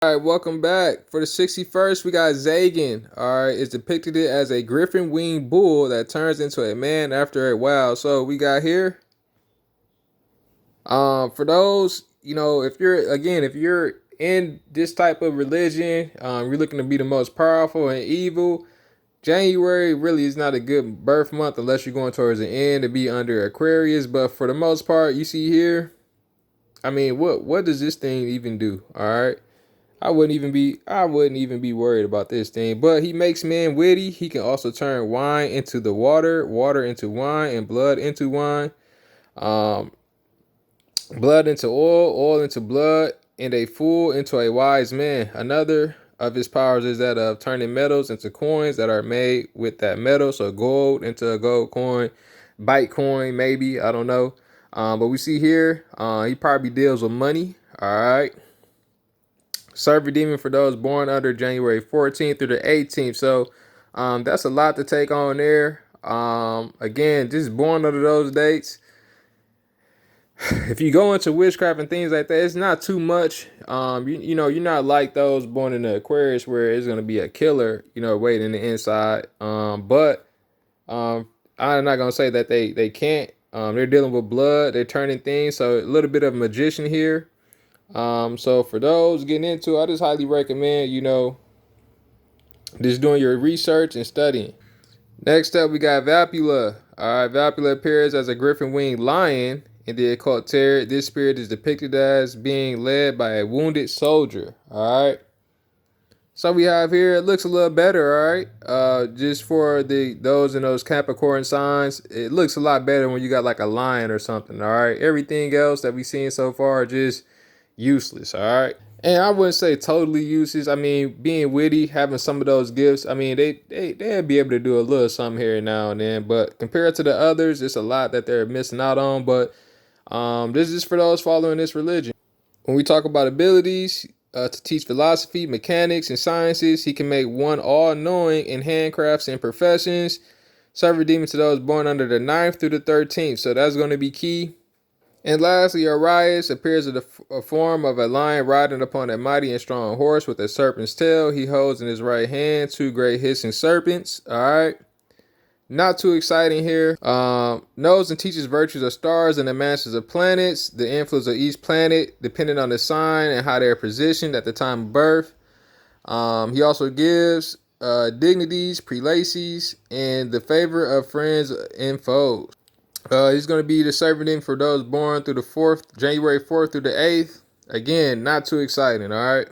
All right, welcome back. For the 61st, we got Zagan. All right, it's depicted it as a griffin winged bull that turns into a man after a while. So we got here. For those, if you're in this type of religion, you're looking to be the most powerful and evil. January really is not a good birth month unless you're going towards the end to be under Aquarius. But for the most part, you see here, I mean, what does this thing even do? All right. I wouldn't even be worried about this thing. But he makes men witty. He can also turn wine into the water, water into wine, and blood into wine. Um, Blood into oil, oil into blood, and a fool into a wise man. Another of his powers is that of turning metals into coins that are made with that metal. So gold into a gold coin, Bitcoin maybe, I don't know. But we see here, he probably deals with money. All right. Server demon for those born under January 14th through the 18th. So that's a lot to take on there. Again, just born under those dates. If you go into witchcraft and things like that, it's not too much. You're not like those born in the Aquarius where it's gonna be a killer, waiting in the inside. But I'm not gonna say that they can't. They're dealing with blood. They're turning things. So a little bit of magician here. So for those getting into it, I just highly recommend, just doing your research and studying. Next up, we got Vapula. All right, Vapula appears as a griffin-winged lion in the occult tarot. This spirit is depicted as being led by a wounded soldier. All right. So we have here, it looks a little better, all right. Just for those in those Capricorn signs, it looks a lot better when you got like a lion or something, all right. Everything else that we've seen so far just useless, all right. And I wouldn't say totally useless. I mean, being witty, having some of those gifts. I mean, they'd be able to do a little something here and now and then. But compared to the others, it's a lot that they're missing out on. But this is for those following this religion. When we talk about abilities to teach philosophy, mechanics, and sciences, he can make one all-knowing in handcrafts and professions. Serve demon to those born under the 9th through the 13th. So that's going to be key. And lastly, Arias appears in the form of a lion riding upon a mighty and strong horse with a serpent's tail. He holds in his right hand two great hissing serpents. All right. Not too exciting here. Knows and teaches virtues of stars and the masters of planets, the influence of each planet, depending on the sign and how they're positioned at the time of birth. He also gives dignities, prelacies, and the favor of friends and foes. He's going to be the servant for those born through the 4th, January 4th through the 8th. Again, not too exciting, all right?